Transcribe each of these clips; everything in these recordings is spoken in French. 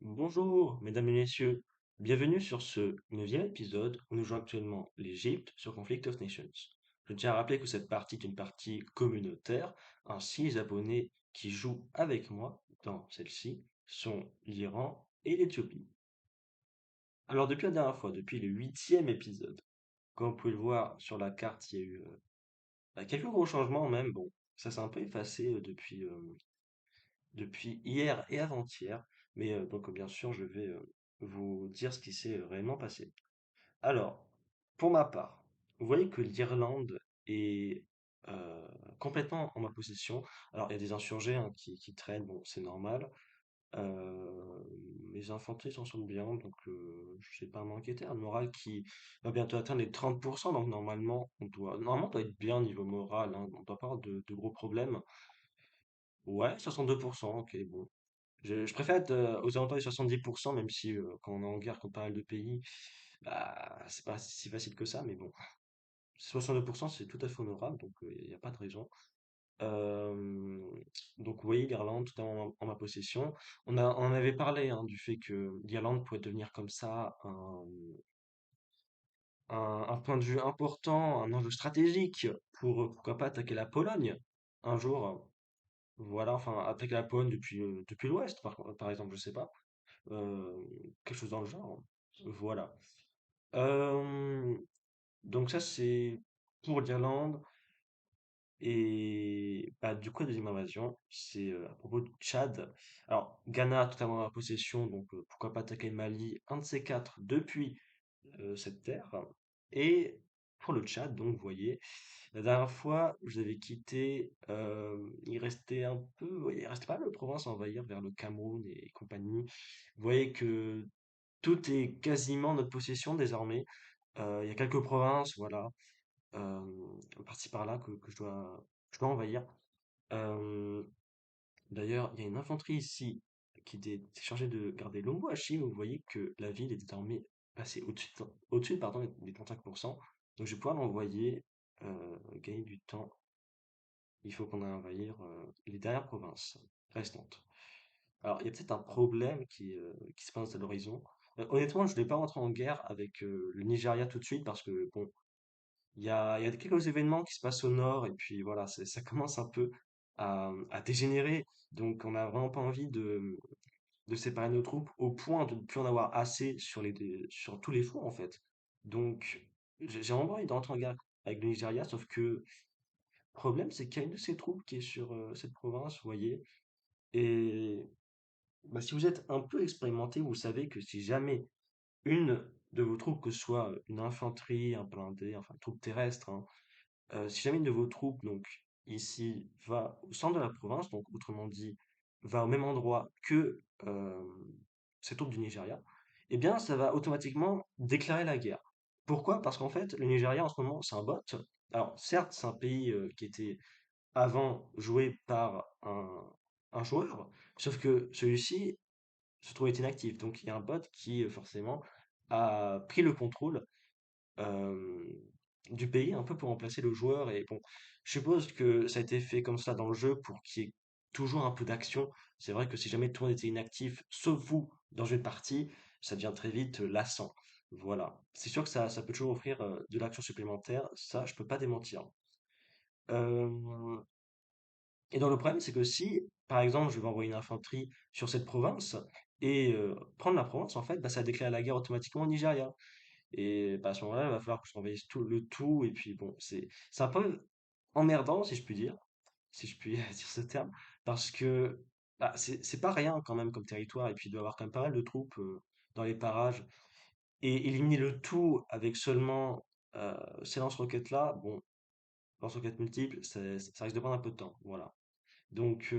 Bonjour, mesdames et messieurs. Bienvenue sur ce neuvième épisode où nous jouons actuellement l'Égypte sur Conflict of Nations. Je tiens à rappeler que cette partie est une partie communautaire. Ainsi, les abonnés qui jouent avec moi dans celle-ci sont l'Iran et l'Éthiopie. Alors, depuis la dernière fois, depuis le huitième épisode, comme vous pouvez le voir sur la carte, il y a eu quelques gros changements même. Bon, ça s'est un peu effacé depuis hier et avant-hier. Mais donc, bien sûr, je vais vous dire ce qui s'est réellement passé. Alors, pour ma part, vous voyez que l'Irlande est complètement en ma possession. Alors, il y a des insurgés hein, qui traînent, bon, c'est normal. Mes infanteries s'en sortent bien, donc je n'ai pas à m'inquiéter. Un moral qui va bientôt atteindre les 30%, donc normalement, on doit être bien niveau moral, hein, on ne doit pas avoir de gros problèmes. Ouais, 62%, ok, bon. Je préfère être aux alentours des 70%, même si quand on est en guerre contre pas mal de pays, bah, c'est pas si facile que ça, mais bon. 62%, c'est tout à fait honorable, donc il n'y a pas de raison. Euh, donc vous voyez, l'Irlande, tout en ma possession. On en avait parlé hein, du fait que l'Irlande pourrait devenir comme ça un point de vue important, un enjeu stratégique pour, pourquoi pas, attaquer la Pologne un jour. Voilà, enfin, attaquer la Pologne depuis l'Ouest, par exemple, je sais pas. Euh, quelque chose dans le genre. Voilà. Euh, donc ça, c'est pour l'Irlande. Et bah, du coup, la deuxième invasion, c'est à propos de Tchad. Alors, Ghana a totalement la possession, donc pourquoi pas attaquer le Mali, un de ces quatre, depuis cette terre. Et pour le Tchad, donc vous voyez, la dernière fois, je vous avais quitté, il restait un peu, ouais, il restait pas mal de provinces à envahir vers le Cameroun et compagnie. Vous voyez que tout est quasiment en notre possession désormais. Il y a quelques provinces, voilà, par-ci par-là que je dois envahir. Euh, D'ailleurs, il y a une infanterie ici s'est chargée de garder Lomboashi. Vous voyez que la ville est désormais passée au-dessus, pardon, des 35%. Donc je vais pouvoir l'envoyer, gagner du temps. Il faut qu'on aille envahir les dernières provinces restantes. Alors, il y a peut-être un problème qui se passe à l'horizon. Honnêtement, je ne vais pas rentrer en guerre avec le Nigeria tout de suite parce que, bon, il y a quelques événements qui se passent au nord et puis voilà, ça commence un peu à dégénérer. Donc, on n'a vraiment pas envie de séparer nos troupes au point de ne plus en avoir assez sur tous les fronts, en fait. Donc, j'ai vraiment envie de rentrer en guerre avec le Nigeria, sauf que le problème, c'est qu'il y a une de ces troupes qui est sur cette province, vous voyez. Et bah, si vous êtes un peu expérimenté, vous savez que si jamais une de vos troupes, que ce soit une infanterie, un blindé, enfin, une troupe terrestre, hein, si jamais une de vos troupes, donc ici, va au centre de la province, donc autrement dit, va au même endroit que ces troupes du Nigeria, eh bien, ça va automatiquement déclarer la guerre. Pourquoi? Parce qu'en fait, le Nigeria, en ce moment, c'est un bot. Alors, certes, c'est un pays qui était avant joué par un joueur, sauf que celui-ci se trouvait inactif. Donc, il y a un bot qui, forcément, a pris le contrôle euh, du pays un peu pour remplacer le joueur. Et bon, je suppose que ça a été fait comme ça dans le jeu pour qu'il y ait toujours un peu d'action. C'est vrai que si jamais tout le monde était inactif, sauf vous, dans une partie, ça devient très vite lassant. Voilà. C'est sûr que ça peut toujours offrir de l'action supplémentaire. Ça, je peux pas démentir. Euh, et donc le problème, c'est que si, par exemple, je vais envoyer une infanterie sur cette province et prendre la province, en fait, bah, ça déclare la guerre automatiquement au Nigeria. Et bah, à ce moment-là, il va falloir que je surveille le tout. Et puis bon, c'est un peu emmerdant, si je puis dire, si je puis dire ce terme, parce que bah, c'est pas rien quand même comme territoire. Et puis il doit y avoir quand même pas mal de troupes dans les parages. Et éliminer le tout avec seulement ces lance-roquettes-là, bon, lance-roquettes multiples, ça risque de prendre un peu de temps. Voilà. Donc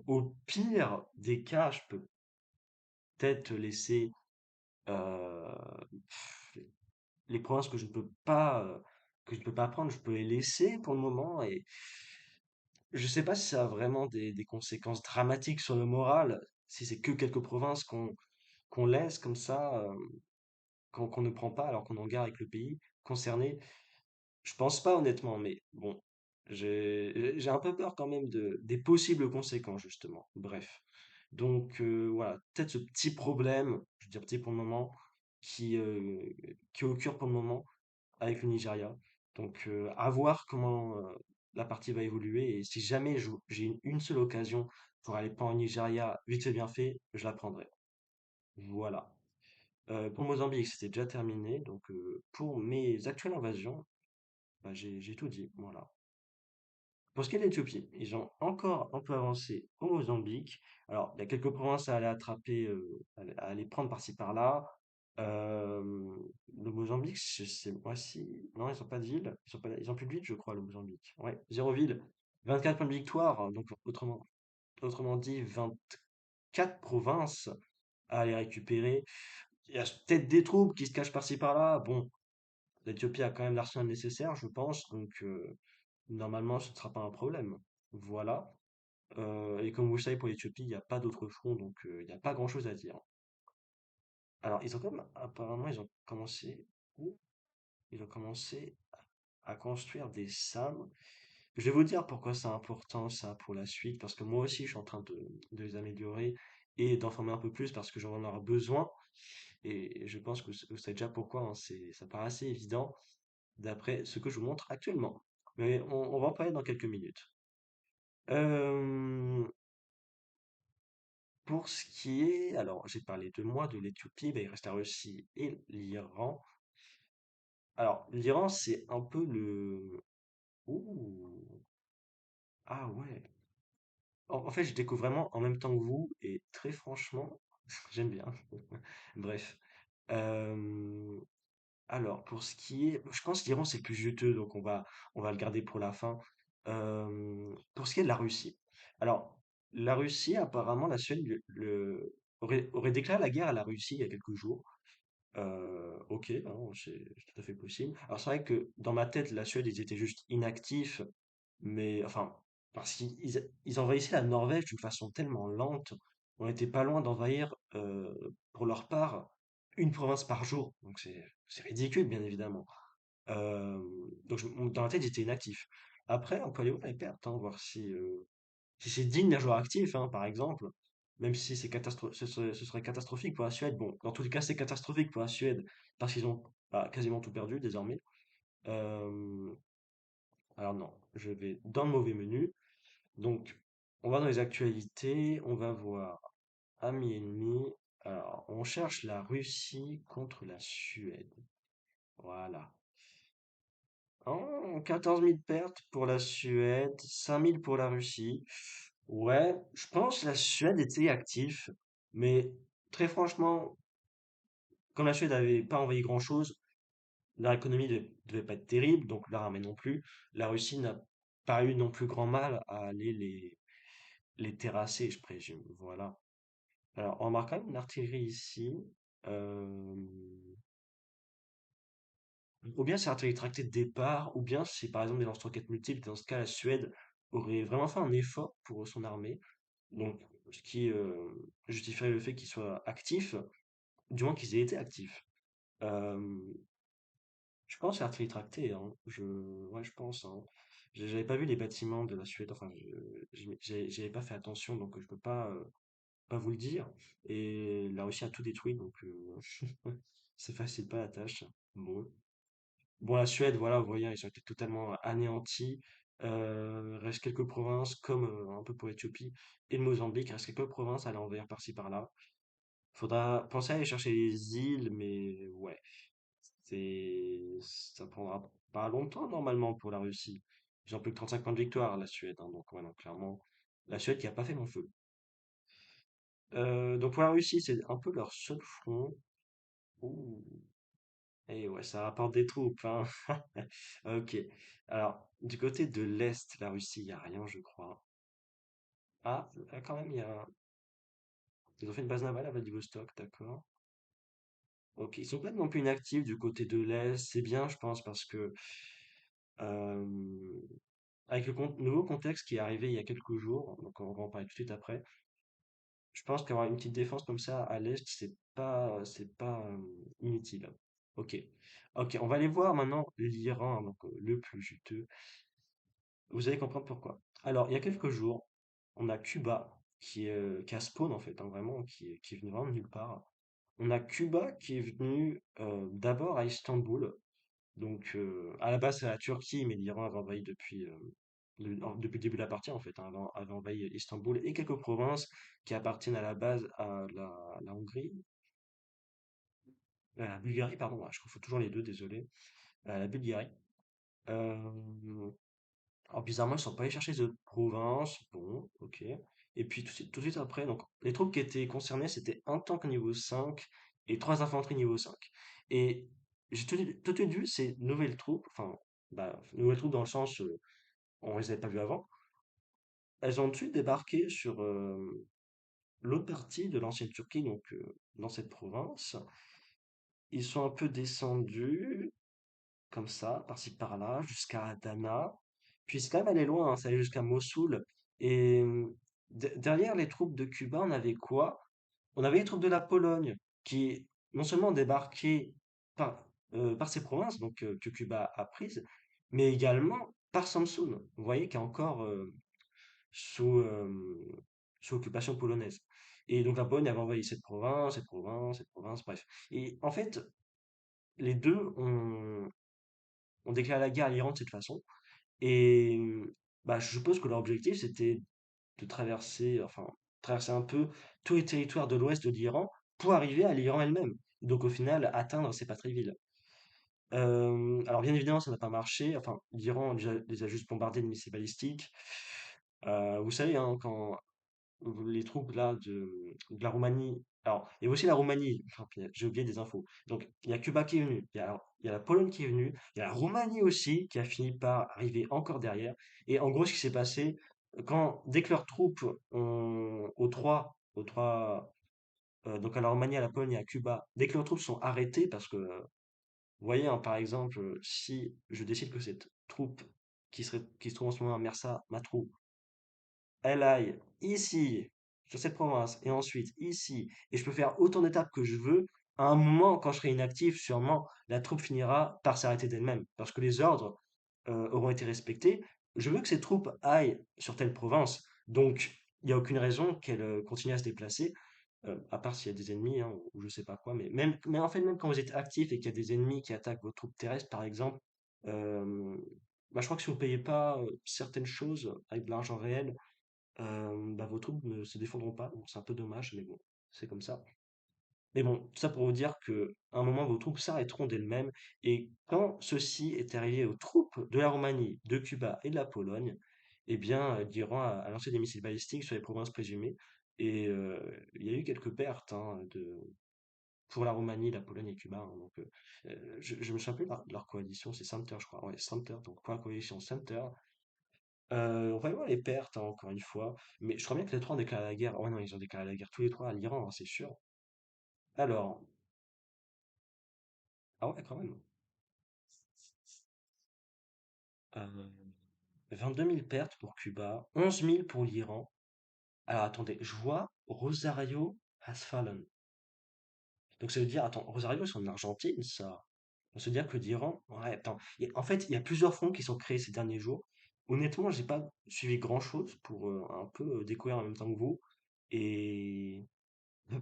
au pire des cas, je peux peut-être laisser euh, les provinces que je ne peux pas prendre, je peux les laisser pour le moment et je sais pas si ça a vraiment des conséquences dramatiques sur le moral, si c'est que quelques provinces qu'on laisse comme ça, qu'on ne prend pas alors qu'on est en guerre avec le pays concerné. Je pense pas honnêtement, mais bon, j'ai un peu peur quand même des possibles conséquences justement. Bref. Donc voilà, peut-être ce petit problème, je veux dire petit pour le moment, qui, euh, qui occure pour le moment avec le Nigeria. Donc à voir comment la partie va évoluer. Et si jamais j'ai une seule occasion pour aller pas au Nigeria, vite fait bien fait, je la prendrai. Voilà. Pour Mozambique, c'était déjà terminé. Donc pour mes actuelles invasions, bah, j'ai tout dit. Voilà. Pour ce qui est de l'Éthiopie, ils ont encore un peu avancé au Mozambique. Alors, il y a quelques provinces à aller attraper, à aller prendre par-ci par-là. Euh, le Mozambique, je sais moi si. Non, ils n'ont pas de ville. Ils ont plus de ville, je crois, le Mozambique. Ouais, zéro ville. 24 points de victoire. Donc, autrement dit, 24 provinces à aller récupérer. Il y a peut-être des troupes qui se cachent par-ci par-là. Bon, l'Éthiopie a quand même l'arsenal nécessaire, je pense. Donc, normalement, ce ne sera pas un problème. Voilà. Et comme vous le savez, pour l'Éthiopie, il n'y a pas d'autre front, donc il n'y a pas grand-chose à dire. Alors, ils ont quand même, apparemment, ouh, ils ont commencé à construire des SAM. Je vais vous dire pourquoi c'est important, ça, pour la suite, parce que moi aussi, je suis en train de les améliorer et d'en former un peu plus parce que j'en aurai besoin. Et je pense que vous savez déjà pourquoi, hein, ça paraît assez évident d'après ce que je vous montre actuellement. Mais on va en parler dans quelques minutes. Euh, Pour ce qui est, alors j'ai parlé de moi, de l'Éthiopie, ben, il reste la Russie et l'Iran. Alors l'Iran, c'est un peu le... Ouh, ah ouais. En fait, je découvre vraiment en même temps que vous, et très franchement, j'aime bien. Bref. Euh, alors, pour ce qui est... Je pense que l'Iran, c'est le plus juteux, donc on va le garder pour la fin. Pour ce qui est de la Russie. Alors, la Russie, apparemment, la Suède aurait déclaré la guerre à la Russie il y a quelques jours. OK, hein, c'est tout à fait possible. Alors c'est vrai que dans ma tête, la Suède, ils étaient juste inactifs, mais enfin, parce qu'ils envahissaient la Norvège d'une façon tellement lente, on était pas loin d'envahir, pour leur part, une province par jour. Donc c'est ridicule, bien évidemment. Donc dans ma tête, ils étaient inactifs. Après, on peut aller voir les pertes, hein, voir si c'est digne d'un joueur actif, hein, par exemple, même si ce serait catastrophique pour la Suède. Bon, dans tous les cas, c'est catastrophique pour la Suède parce qu'ils ont bah, quasiment tout perdu désormais. Euh, alors non, je vais dans le mauvais menu. Donc, on va dans les actualités, on va voir amis ennemis. Alors, on cherche la Russie contre la Suède. Voilà. Oh, 14 000 pertes pour la Suède, 5 000 pour la Russie. Ouais, je pense que la Suède était active, mais très franchement, comme la Suède avait pas envahi grand-chose, leur économie devait pas être terrible, donc leur armée non plus. La Russie n'a pas eu non plus grand mal à aller les terrasser, je présume. Voilà. Alors, on remarque quand même une artillerie ici. Euh, Ou bien c'est l'artillerie tractée de départ, ou bien c'est par exemple des lance-roquettes multiples. Dans ce cas, la Suède aurait vraiment fait un effort pour son armée. Donc, ce qui justifierait le fait qu'ils soient actifs, du moins qu'ils aient été actifs. Euh, je pense à l'artillerie tractée, hein. Ouais, je pense, hein. J'avais pas vu les bâtiments de la Suède, enfin, j'avais pas fait attention, donc je peux pas vous le dire. Et la Russie a tout détruit, donc c'est facile pas la tâche. Bon. Bon, la Suède, voilà, vous voyez, ils ont été totalement anéantis. Reste quelques provinces, comme un peu pour l'Éthiopie et le Mozambique, il reste quelques provinces à aller envahir par-ci par-là. Faudra penser à aller chercher les îles, mais ouais, ça prendra pas longtemps normalement pour la Russie. Ils ont plus que 35 points de victoire, la Suède, hein, donc ouais, non, clairement, la Suède qui a pas fait long feu. Donc pour la Russie, c'est un peu leur seul front. Ouh. Et ouais, ça rapporte des troupes, hein. Ok. Alors, du côté de l'Est, la Russie, il n'y a rien, je crois. Ah, quand même, il y a... Ils ont fait une base navale à Vladivostok, d'accord. Ok, ils sont pas non plus inactifs du côté de l'Est. C'est bien, je pense, parce que euh, avec le nouveau contexte qui est arrivé il y a quelques jours, donc on va en parler tout de suite après, je pense qu'avoir une petite défense comme ça à l'Est, c'est pas inutile. Ok. Ok, on va aller voir maintenant l'Iran, donc le plus juteux. Vous allez comprendre pourquoi. Alors, il y a quelques jours, on a Cuba qui a spawn en fait, hein, vraiment, qui est venu vraiment de nulle part. On a Cuba qui est venu d'abord à Istanbul. Donc, à la base, c'est la Turquie, mais l'Iran avait envahi depuis le début de la partie, en fait, hein, avait envahi Istanbul et quelques provinces qui appartiennent à la base à la Hongrie, à la Bulgarie, pardon, je confonds toujours les deux, désolé, à la Bulgarie. Euh, alors, bizarrement, ils sont pas allés chercher les autres provinces, bon, ok. Et puis, tout de suite après, donc, les troupes qui étaient concernées, c'était un tank niveau 5 et trois infanteries niveau 5. Et j'ai tout de suite vu ces nouvelles troupes, enfin, bah, nouvelles troupes dans le sens, on les avait pas vues avant. Elles ont tout de suite débarqué sur l'autre partie de l'ancienne Turquie, donc dans cette province. Ils sont un peu descendus, comme ça, par-ci par-là, jusqu'à Adana. Puis c'est quand même allé loin, hein, ça allait jusqu'à Mossoul. Et derrière les troupes de Cuba, on avait quoi? On avait les troupes de la Pologne, qui non seulement débarquaient par ces provinces, donc que Cuba a prises, mais également par Samsun, vous voyez, qui est encore sous, sous occupation polonaise. Et donc la Pologne avait envahi cette province, cette province, cette province, bref. Et en fait, les deux ont déclaré la guerre à l'Iran de cette façon. Et bah, je suppose que leur objectif, c'était de traverser un peu tous les territoires de l'ouest de l'Iran pour arriver à l'Iran elle-même. Donc au final, atteindre ces patries villes. Alors bien évidemment, ça n'a pas marché. Enfin, l'Iran les a juste bombardés de missiles balistiques. Vous savez, hein, quand les troupes là de la Roumanie. Alors, il y a aussi la Roumanie, enfin, j'ai oublié des infos. Donc, il y a Cuba qui est venu, il y a la Pologne qui est venue, il y a la Roumanie aussi qui a fini par arriver encore derrière. Et en gros, ce qui s'est passé, dès que leurs troupes donc à la Roumanie, à la Pologne et à Cuba, dès que leurs troupes sont arrêtées, parce que, vous voyez, hein, par exemple, si je décide que cette troupe qui se trouve en ce moment à Mersa, ma troupe, elle aille ici, sur cette province, et ensuite ici, et je peux faire autant d'étapes que je veux, à un moment, quand je serai inactif, sûrement, la troupe finira par s'arrêter d'elle-même, parce que les ordres auront été respectés. Je veux que ces troupes aillent sur telle province, donc il n'y a aucune raison qu'elles continuent à se déplacer, à part s'il y a des ennemis, hein, ou je sais pas quoi, mais en fait, même quand vous êtes actif et qu'il y a des ennemis qui attaquent vos troupes terrestres, par exemple, euh, bah, je crois que si vous payez pas certaines choses avec de l'argent réel, bah, vos troupes ne se défendront pas. Bon, c'est un peu dommage, mais bon, c'est comme ça. Mais bon, tout ça pour vous dire que à un moment, vos troupes s'arrêteront d'elles-mêmes. Et quand ceci est arrivé aux troupes de la Roumanie, de Cuba et de la Pologne, eh bien, l'Iran a lancé des missiles balistiques sur les provinces présumées. Et il y a eu quelques pertes, hein, pour la Roumanie, la Pologne et Cuba, hein. Donc, je me souviens plus de leur coalition, c'est Center, je crois. Ouais, Center, donc pour la coalition Center, on va y voir les pertes, hein, encore une fois, mais je crois bien que les 3 ont déclaré la guerre. Ouais, non, ils ont déclaré la guerre tous les 3 à l'Iran, hein, c'est sûr. Alors, ah ouais, quand même. Euh, 22 000 pertes pour Cuba, 11 000 pour l'Iran. Alors attendez, je vois Rosario has fallen. Donc ça veut dire, attends, Rosario c'est en Argentine, ça. On se dire que l'Iran, ouais, attends. En fait, il y a plusieurs fronts qui sont créés ces derniers jours. Honnêtement, j'ai pas suivi grand-chose pour un peu découvrir en même temps que vous. Et je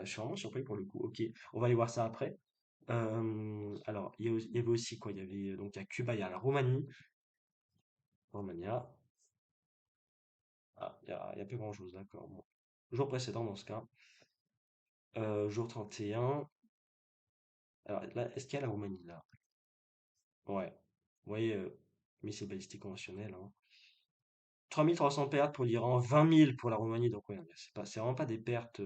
suis vraiment surpris pour le coup. Ok, on va aller voir ça après. Alors, il y avait aussi quoi? Il y avait donc il y a Cuba, il y a la Roumanie, Romania. Ah, il y a plus grand-chose, d'accord. Bon. Jour précédent dans ce cas. Jour 31. Alors là, est-ce qu'il y a la Roumanie là? Ouais. Vous voyez, missile balistique conventionnel, hein. 3 300 pertes pour l'Iran, 20 000 pour la Roumanie, donc ouais, c'est vraiment pas des pertes.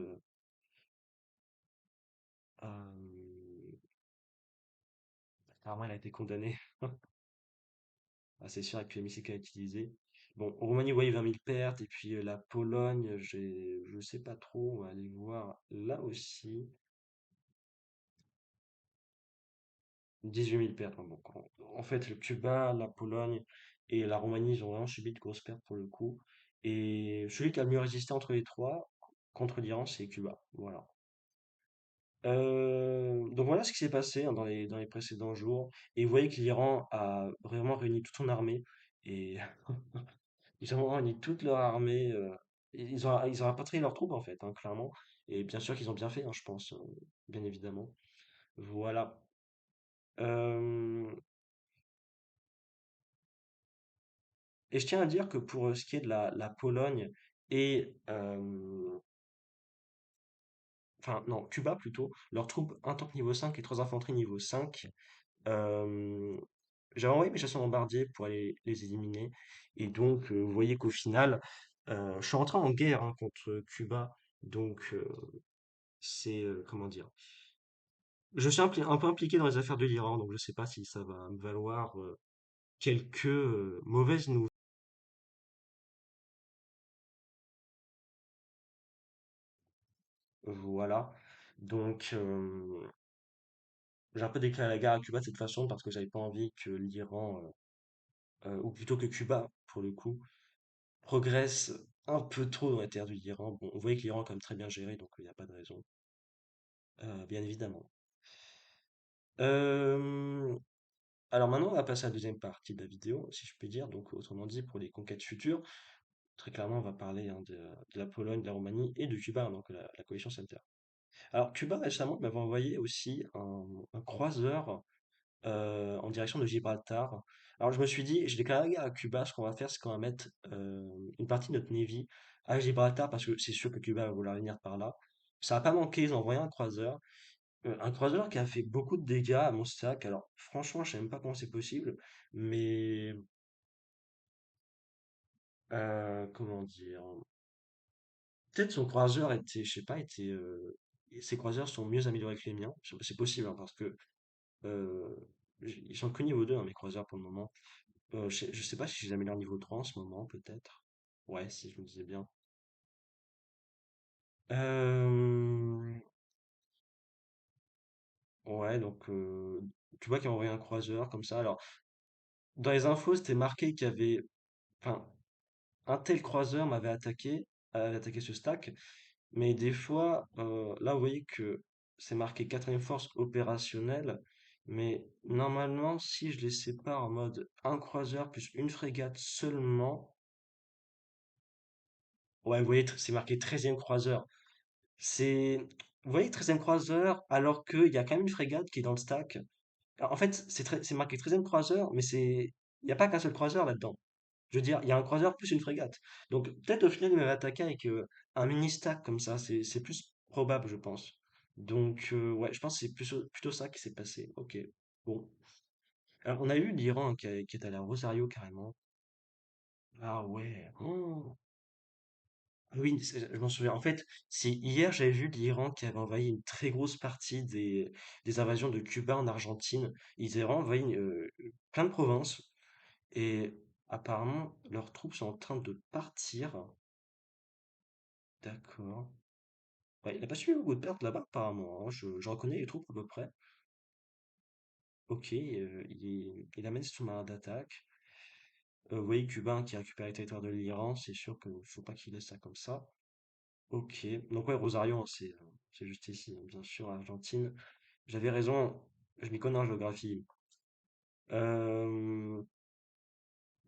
Apparemment, elle a été condamnée. Ah, c'est sûr, avec les missiles qu'elle a utilisés. Bon, en Roumanie, vous voyez 20 000 pertes. Et puis la Pologne, je sais pas trop. On va aller voir là aussi. 18 000 pertes, hein. Donc, en fait, le Cuba, la Pologne et la Roumanie, ils ont vraiment subi de grosses pertes pour le coup. Et celui qui a le mieux résisté entre les trois, contre l'Iran, c'est Cuba. Voilà. Donc voilà ce qui s'est passé, hein, dans les précédents jours. Et vous voyez que l'Iran a vraiment réuni toute son armée. Et ils ont réuni toute leur armée. ils ont rapatrié leurs troupes, en fait, hein, clairement. Et bien sûr qu'ils ont bien fait, hein, je pense, bien évidemment. Voilà. Euh, et je tiens à dire que pour ce qui est de la Pologne et, enfin, non, Cuba plutôt, leurs troupes, un tank niveau 5 et trois infanteries niveau 5, euh, j'avais envoyé mes chasseurs bombardiers pour aller les éliminer. Et donc, vous voyez qu'au final, je suis entré en guerre, hein, contre Cuba. Donc, comment dire? Je suis un peu impliqué dans les affaires de l'Iran, donc je sais pas si ça va me valoir quelques mauvaises nouvelles. Voilà. Donc, j'ai un peu déclaré la guerre à Cuba de cette façon parce que j'avais pas envie que l'Iran, ou plutôt que Cuba, pour le coup, progresse un peu trop dans les terres de l'Iran. Bon, on voyait que l'Iran est quand même très bien géré, donc il n'y a pas de raison, bien évidemment. Euh, alors maintenant, on va passer à la deuxième partie de la vidéo, si je puis dire. Donc, autrement dit, pour les conquêtes futures, très clairement, on va parler, hein, de la Pologne, de la Roumanie et de Cuba, hein, donc la coalition Center. Alors, Cuba, récemment, m'avait envoyé aussi un croiseur en direction de Gibraltar. Alors, je me suis dit, je déclare la guerre à Cuba. Ce qu'on va faire, c'est qu'on va mettre une partie de notre Navy à Gibraltar parce que c'est sûr que Cuba va vouloir venir par là. Ça n'a pas manqué, ils ont envoyé un croiseur qui a fait beaucoup de dégâts à mon stack. Alors, franchement, je sais même pas comment c'est possible, mais comment dire? Peut-être son croiseur était, je sais pas, ses croiseurs sont mieux améliorés que les miens. C'est possible, hein, parce que euh, ils sont que niveau 2, hein, mes croiseurs pour le moment. Je sais pas si je les améliore niveau 3 en ce moment, peut-être. Ouais, si je me disais bien. Euh, ouais, donc tu vois qu'il a envoyé un croiseur comme ça. Alors, dans les infos, c'était marqué qu'il y avait, enfin, un tel croiseur avait attaqué ce stack. Mais des fois, là, vous voyez que c'est marqué quatrième force opérationnelle. Mais normalement, si je les sépare en mode un croiseur plus une frégate seulement, ouais, vous voyez, c'est marqué treizième croiseur. C'est, vous voyez, treizième croiseur, alors qu'il y a quand même une frégate qui est dans le stack. Alors, en fait, c'est marqué treizième croiseur, mais il n'y a pas qu'un seul croiseur là-dedans. Je veux dire, il y a un croiseur plus une frégate. Donc, peut-être au final, il m'avait attaqué avec un mini-stack comme ça. C'est plus probable, je pense. Donc, ouais, je pense que c'est plutôt ça qui s'est passé. Ok. Bon. Alors, on a eu l'Iran qui est allé à Rosario carrément. Ah ouais. Oh. Ah oui, je m'en souviens. En fait, c'est hier, j'avais vu l'Iran qui avait envahi une très grosse partie des invasions de Cuba en Argentine. Ils avaient envahi plein de provinces. Et apparemment, leurs troupes sont en train de partir. D'accord. Ouais, il n'a pas suivi beaucoup de pertes là-bas, apparemment, hein. Je reconnais les troupes à peu près. Ok, il amène son marin d'attaque. Vous voyez, Cubain qui récupère les territoires de l'Iran, c'est sûr qu'il ne faut pas qu'il laisse ça comme ça. Ok, donc ouais, Rosario, hein, c'est juste ici, hein, bien sûr, Argentine. J'avais raison, je m'y connais en géographie. Euh,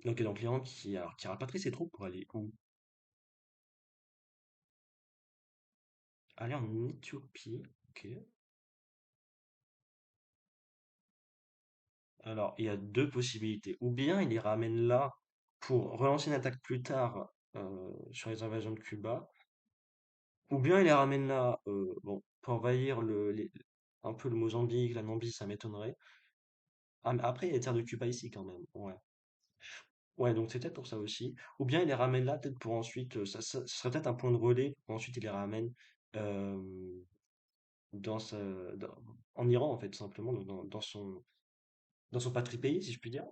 ok, donc l'Iran qui rapatrie ses troupes pour aller où? Aller en Éthiopie, ok. Alors, il y a deux possibilités. Ou bien il les ramène là pour relancer une attaque plus tard sur les invasions de Cuba, ou bien il les ramène là bon, pour envahir un peu le Mozambique, la Namibie, ça m'étonnerait. Ah, mais après, il y a les terres de Cuba ici quand même. Ouais. Ouais, donc c'est peut-être pour ça aussi. Ou bien il les ramène là, peut-être pour ensuite, ce serait peut-être un point de relais, pour ensuite il les ramène euh, dans sa, dans- en Iran, en fait, tout simplement, donc dans son patrie pays, si je puis dire.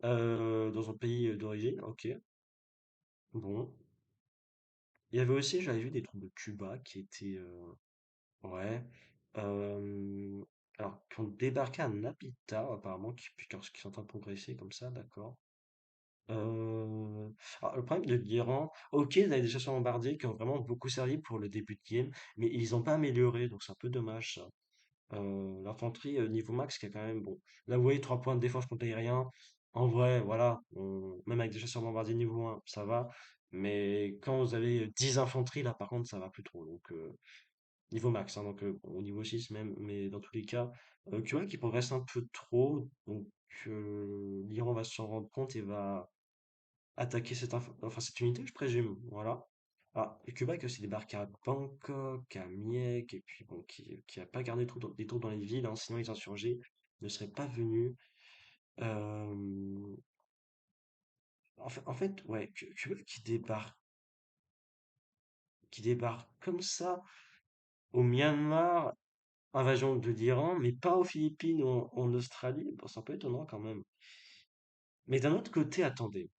Dans son pays d'origine, ok. Bon. Il y avait aussi, j'avais vu des trucs de Cuba qui étaient, ouais, euh, alors, qui ont débarqué à Nabita, apparemment, qui sont en train de progresser comme ça, d'accord. Euh, alors, le problème de l'Iran, ok, ils avaient des chasseurs bombardiers qui ont vraiment beaucoup servi pour le début de game, mais ils n'ont pas amélioré, donc c'est un peu dommage ça. L'infanterie niveau max qui est quand même bon. Là, vous voyez, 3 points de défense contre aérien, En vrai, voilà, même avec des chasseurs bombardiers niveau 1, ça va. Mais quand vous avez 10 infanteries, là, par contre, ça va plus trop. Donc, niveau max, hein, donc bon, au niveau 6 même, mais dans tous les cas, Cuba qui progresse un peu trop. Donc, l'Iran va s'en rendre compte et va attaquer cette unité, je présume. Voilà. Ah, et Cuba qui a aussi débarqué à Bangkok, à Miek, et puis bon, qui a pas gardé des troupes dans les villes, hein, sinon les insurgés ne seraient pas venus. Euh, en fait, ouais, Cuba qui débarque comme ça au Myanmar, invasion de l'Iran, mais pas aux Philippines ou en Australie, bon, c'est un peu étonnant quand même. Mais d'un autre côté, attendez,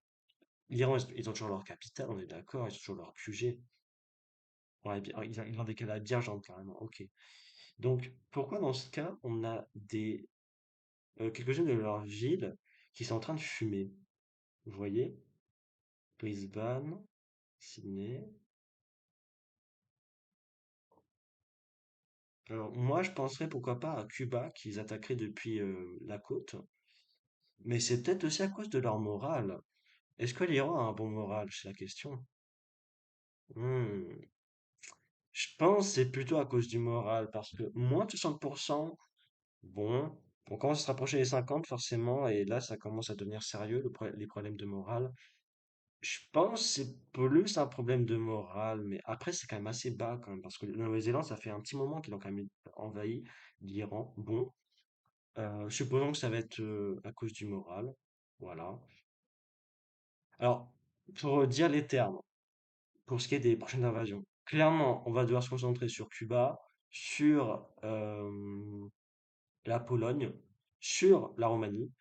l'Iran, ils ont toujours leur capitale, on est d'accord, ils ont toujours leur QG. Ouais, ils ont des à Biargent carrément, ok. Donc, pourquoi dans ce cas, on a quelques-unes de leurs villes qui sont en train de fumer? Vous voyez? Brisbane, Sydney. Alors, moi, je penserais pourquoi pas à Cuba, qu'ils attaqueraient depuis la côte. Mais c'est peut-être aussi à cause de leur morale. Est-ce que l'Iran a un bon moral? C'est la question. Hmm. Je pense que c'est plutôt à cause du moral, parce que moins de 60%, bon, on commence à se rapprocher des 50 forcément, et là, ça commence à devenir sérieux, les problèmes de morale. Je pense que c'est plus un problème de morale, mais après, c'est quand même assez bas quand même, parce que la Nouvelle-Zélande, ça fait un petit moment qu'ils ont quand même envahi l'Iran. Bon, supposons que ça va être à cause du moral. Voilà. Alors, pour dire les termes, pour ce qui est des prochaines invasions, clairement, on va devoir se concentrer sur Cuba, sur la Pologne, sur la Roumanie.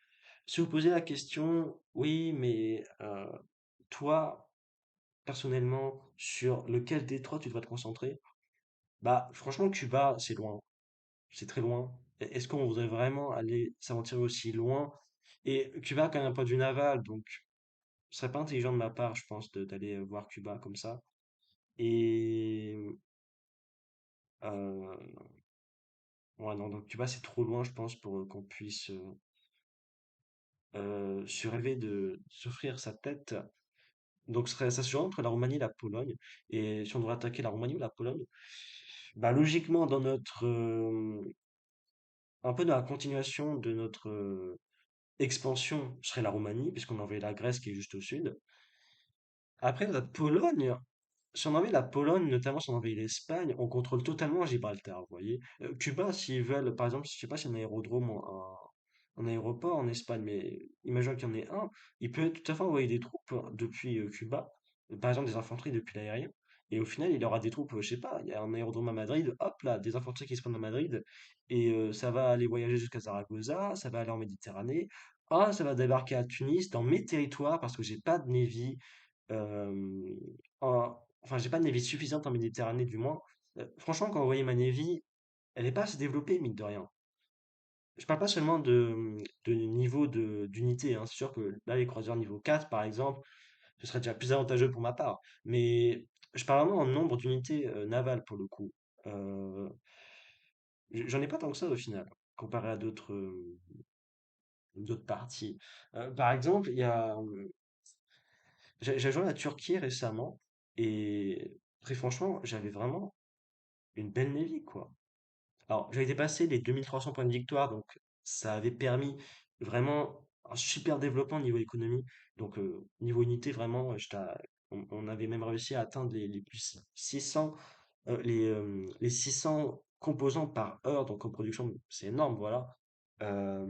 Si vous posez la question, oui, mais toi, personnellement, sur lequel des trois tu devrais te concentrer? Bah, franchement, Cuba, c'est loin. C'est très loin. Est-ce qu'on voudrait vraiment aller s'aventurer aussi loin? Et Cuba a quand même un point de vue naval, donc ce serait pas intelligent de ma part, je pense, d'aller voir Cuba comme ça. Et euh, ouais, non, donc Cuba, c'est trop loin, je pense, pour qu'on puisse se rêver de s'offrir sa tête. Donc, ça serait entre la Roumanie et la Pologne. Et si on devrait attaquer la Roumanie ou la Pologne, bah, logiquement, un peu dans la continuation de notre expansion, serait la Roumanie, puisqu'on a envoyé la Grèce qui est juste au sud. Après, la Pologne, si on envahit la Pologne, notamment si on envahit l'Espagne, on contrôle totalement Gibraltar, vous voyez. Cuba, s'ils veulent, par exemple, je sais pas si y a un aérodrome, un aéroport en Espagne, mais imaginons qu'il y en ait un, il peut tout à fait envoyer des troupes depuis Cuba, par exemple des infanteries depuis l'aérien, et au final, il y aura des troupes, je sais pas, il y a un aérodrome à Madrid, hop là, des infanteries qui se prennent à Madrid, et ça va aller voyager jusqu'à Zaragoza, ça va aller en Méditerranée, ah, ça va débarquer à Tunis, dans mes territoires, parce que j'ai pas de Navy, euh, enfin, j'ai pas de Navy suffisante en Méditerranée, du moins. Franchement, quand vous voyez ma Navy, elle est pas assez développée, mine de rien. Je parle pas seulement de niveau d'unité, hein. C'est sûr que là, les croiseurs niveau 4, par exemple, ce serait déjà plus avantageux pour ma part. Mais je parle vraiment en nombre d'unités navales, pour le coup. Euh, J'en ai pas tant que ça, au final, comparé à d'autres parties. Par exemple, j'ai joué à la Turquie récemment, et très franchement, j'avais vraiment une belle Navy, quoi. Alors, j'avais dépassé les 2300 points de victoire, donc ça avait permis vraiment un super développement niveau économie. Donc, niveau unité, vraiment, on avait même réussi à atteindre les plus 600, les 600 composants par heure, donc en production, c'est énorme, voilà. Euh,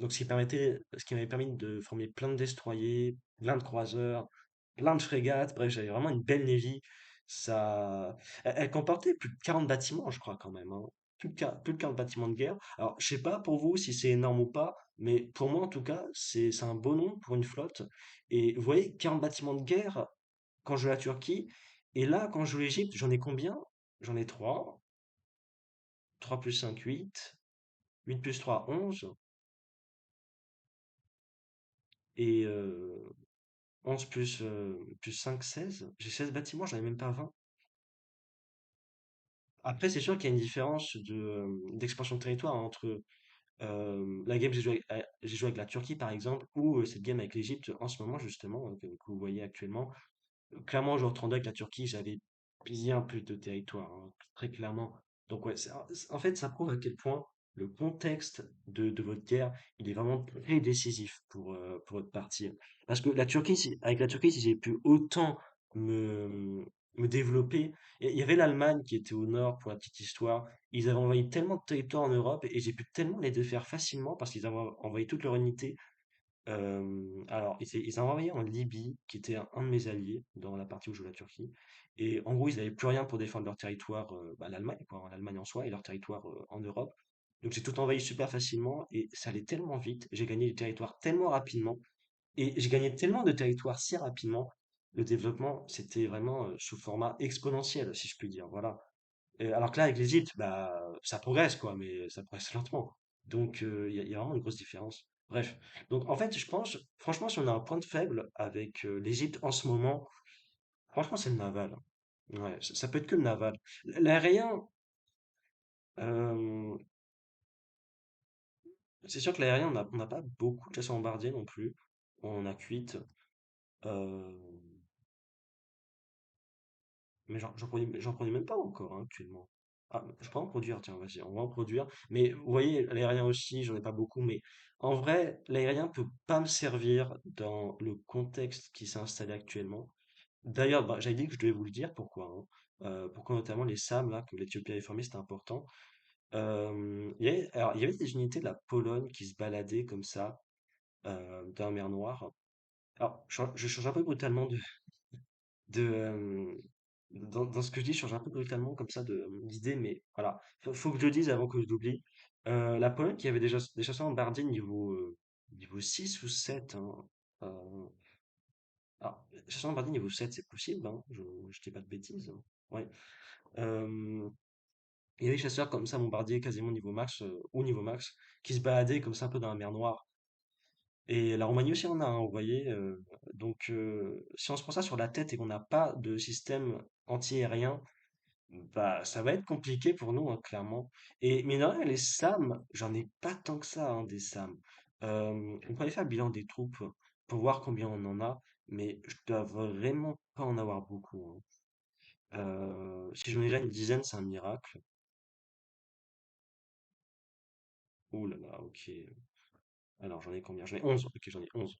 donc, ce qui m'avait permis de former plein de destroyers, plein de croiseurs, plein de frégates. Bref, j'avais vraiment une belle navy. Elle comportait plus de 40 bâtiments, je crois, quand même, hein. Plus de 40 bâtiments de guerre. Alors, je sais pas pour vous si c'est énorme ou pas, mais pour moi, en tout cas, c'est un beau nom pour une flotte. Et vous voyez, 40 bâtiments de guerre quand je joue la Turquie. Et là, quand je joue l'Égypte, j'en ai combien? J'en ai 3. 3 plus 5, 8. 8 plus 3, 11. Et 11 plus 5, 16. J'ai 16 bâtiments, j'en ai même pas 20. Après, c'est sûr qu'il y a une différence d'expansion de territoire entre La game que j'ai joué avec la Turquie, par exemple, ou cette game avec l'Égypte en ce moment, justement, que vous voyez actuellement. Clairement, joueur 32 avec la Turquie, j'avais bien plus de territoire, hein, très clairement. Donc ouais, en fait, ça prouve à quel point le contexte de votre guerre, il est vraiment très décisif pour votre partie. Parce que avec la Turquie, si j'ai pu autant me, me développer, et il y avait l'Allemagne qui était au nord, pour la petite histoire. Ils avaient envahi tellement de territoires en Europe, et j'ai pu tellement les défaire facilement parce qu'ils avaient envahi toute leur unité. Alors, ils ont envoyé en Libye, qui était un de mes alliés dans la partie où joue la Turquie. Et en gros, ils n'avaient plus rien pour défendre leur territoire, l'Allemagne, quoi, hein, l'Allemagne en soi, et leur territoire en Europe. Donc j'ai tout envahi super facilement, et ça allait tellement vite. J'ai gagné du territoire tellement rapidement, et j'ai gagné tellement de territoire si rapidement. Le développement, c'était vraiment sous format exponentiel, si je puis dire. Voilà. Alors que là, avec l'Égypte, bah, ça progresse, quoi, mais ça progresse lentement. Donc, il y a vraiment une grosse différence. Bref. Donc, en fait, je pense, franchement, si on a un point de faible avec l'Égypte en ce moment, franchement, c'est le naval. Ouais, ça peut être que le naval. L'aérien, euh, c'est sûr que l'aérien, on n'a pas beaucoup de chasseurs bombardiers non plus. On en a 8. euh, Mais j'en produis même pas encore, hein, actuellement. Ah, je peux en produire, tiens, vas-y, on va en produire. Mais vous voyez, l'aérien aussi, j'en ai pas beaucoup, mais en vrai, l'aérien peut pas me servir dans le contexte qui s'est installé actuellement. D'ailleurs, bah, j'avais dit que je devais vous le dire, pourquoi, hein. Pourquoi notamment les SAM, là, que l'Éthiopie avait formé, c'était important. Alors, il y avait des unités de la Pologne qui se baladaient comme ça, dans la mer Noire. Alors, je change un peu brutalement dans ce que je dis, je change un peu brutalement comme ça d'idée, mais voilà, faut que je le dise avant que je l'oublie. La Pologne qui avait déjà des chasseurs bombardiers niveau 6 ou 7, hein. Euh, chasseurs bombardiers niveau 7 c'est possible, hein, je dis pas de bêtises, hein. Ouais. Euh, il y avait des chasseurs comme ça, bombardiers quasiment niveau max, ou niveau max, qui se baladaient comme ça un peu dans la mer Noire. Et la Roumanie aussi en a un, vous voyez. Donc, si on se prend ça sur la tête et qu'on n'a pas de système anti-aérien, bah, ça va être compliqué pour nous, hein, clairement. Et mais non, les SAM, j'en ai pas tant que ça, hein, des SAM. On pourrait faire le bilan des troupes pour voir combien on en a, mais je dois vraiment pas en avoir beaucoup, hein. Si j'en ai déjà une dizaine, c'est un miracle. Ouh là là, ok. Alors, j'en ai combien? J'en ai 11. Ok, j'en ai 11.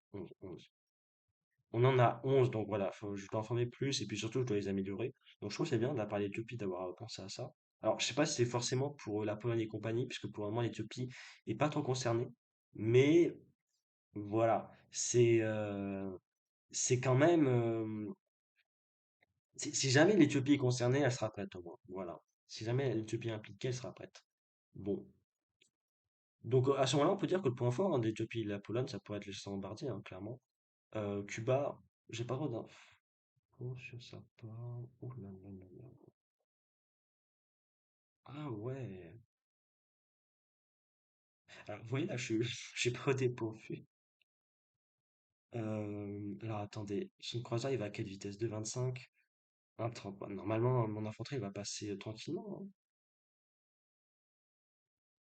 On en a 11, donc voilà, je dois en former plus, et puis surtout, je dois les améliorer. Donc, je trouve que c'est bien de la part d'Éthiopie d'avoir pensé à ça. Alors, je sais pas si c'est forcément pour la Pologne et compagnie, puisque pour le moment, l'Éthiopie est pas trop concernée. Mais voilà, c'est quand même. Si jamais l'Éthiopie est concernée, elle sera prête au moins. Voilà. Si jamais l'Éthiopie est impliquée, elle sera prête. Bon. Donc, à ce moment-là, on peut dire que le point fort, hein, de l'Éthiopie et de la Pologne, ça pourrait être les chasseurs bombardiers, hein, clairement. Cuba, j'ai pas trop d'infos. Oh, sur sa part. Oh là là là là. Ah ouais. Alors, vous voyez là, j'ai pas dépourvu. Alors attendez, son croiseur il va à quelle vitesse? De 25? Ah, 30. Bah, normalement, mon infanterie il va passer tranquillement, hein.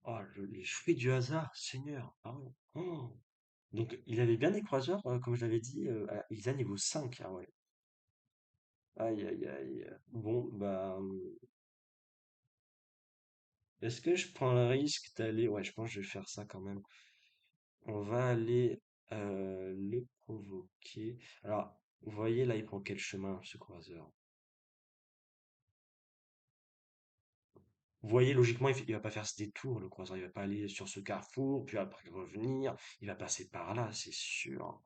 Oh, les fruits du hasard, Seigneur. Ah ouais. Oh. Donc, il avait bien des croiseurs, comme je l'avais dit, il est à niveau 5. Ah ouais. Aïe aïe aïe. Bon, bah, est-ce que je prends le risque d'aller. Ouais, je pense que je vais faire ça quand même. On va aller le provoquer. Alors, vous voyez là, il prend quel chemin, ce croiseur? Vous voyez, logiquement, il va pas faire ce détour, le croiseur. Il va pas aller sur ce carrefour, puis après revenir. Il va passer par là, c'est sûr.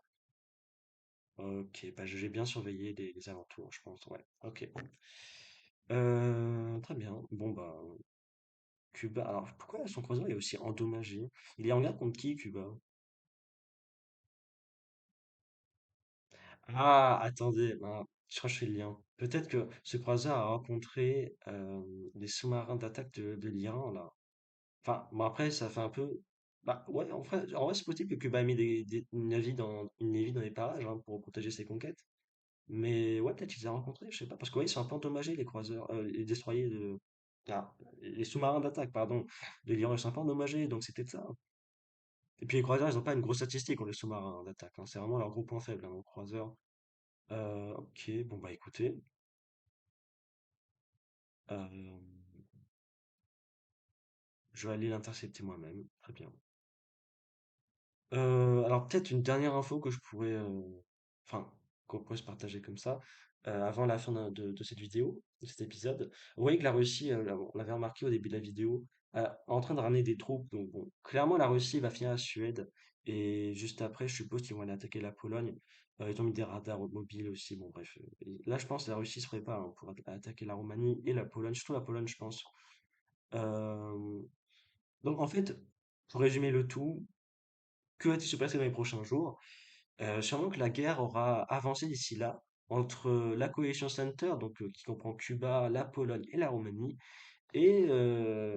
Ok, bah je vais bien surveiller les alentours, je pense. Ouais, ok. Très bien. Bon, bah, Cuba. Alors, pourquoi son croiseur est aussi endommagé? Il est en guerre contre qui, Cuba? Ah, attendez, ben, je crois que je fais le lien. Peut-être que ce croiseur a rencontré des sous-marins d'attaque de l'Iran, là. Enfin, bon, après, ça fait un peu. Bah, ouais, en vrai c'est possible que Cuba ait mis une navy dans les parages, hein, pour protéger ses conquêtes. Mais ouais, peut-être qu'ils les a rencontrés, je sais pas. Parce que ouais, ils sont un peu endommagés, les croiseurs, les destroyers de. Ah, les sous-marins d'attaque, pardon, de l'Iran, ils sont un peu endommagés, donc c'était ça, hein. Et puis les croiseurs, ils ont pas une grosse statistique contre les sous-marins d'attaque, hein. C'est vraiment leur gros point faible, hein, aux croiseurs. Ok, bon bah écoutez, euh, je vais aller l'intercepter moi-même. Très bien. Alors peut-être une dernière info que je pourrais, enfin, qu'on pourrait se partager comme ça, avant la fin de cette vidéo, de cet épisode. Vous voyez que la Russie, on l'avait remarqué au début de la vidéo, est en train de ramener des troupes. Donc bon, clairement la Russie va finir la Suède et juste après, je suppose qu'ils vont aller attaquer la Pologne. Ils ont mis des radars mobiles aussi. Bon bref, et là je pense que la Russie se prépare, hein, pour attaquer la Roumanie et la Pologne, surtout la Pologne, je pense. Euh, donc en fait, pour résumer le tout, que va-t-il se passer dans les prochains jours? Sûrement que la guerre aura avancé d'ici là entre la Coalition Center, donc qui comprend Cuba, la Pologne et la Roumanie, et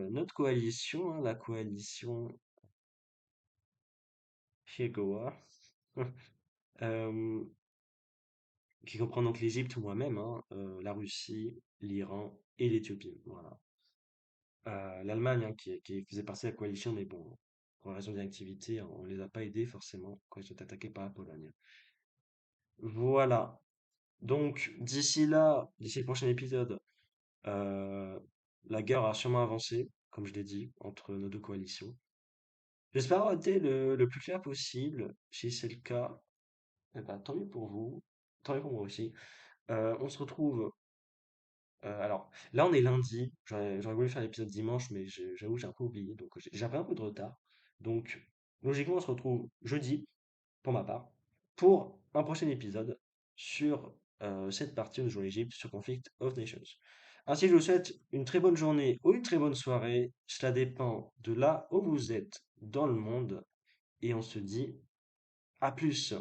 notre coalition, hein, la coalition Fiegoa, euh, qui comprend donc l'Égypte, moi-même, hein, la Russie, l'Iran et l'Éthiopie. Voilà. L'Allemagne, hein, qui faisait partie de la coalition, mais bon, pour raison d'inactivité, on les a pas aidés forcément quand ils sont attaqués par la Pologne. Voilà. Donc, d'ici là, d'ici le prochain épisode, euh, la guerre a sûrement avancé, comme je l'ai dit, entre nos deux coalitions. J'espère avoir été le plus clair possible. Si c'est le cas, eh ben, tant mieux pour vous, tant mieux pour moi aussi. On se retrouve. Alors, là, on est lundi. J'aurais voulu faire l'épisode dimanche, mais j'avoue, j'ai un peu oublié. Donc, j'ai pris un peu de retard. Donc, logiquement, on se retrouve jeudi, pour ma part, pour un prochain épisode sur cette partie de Jouer l'Égypte sur Conflict of Nations. Ainsi, je vous souhaite une très bonne journée ou une très bonne soirée. Cela dépend de là où vous êtes dans le monde. Et on se dit à plus.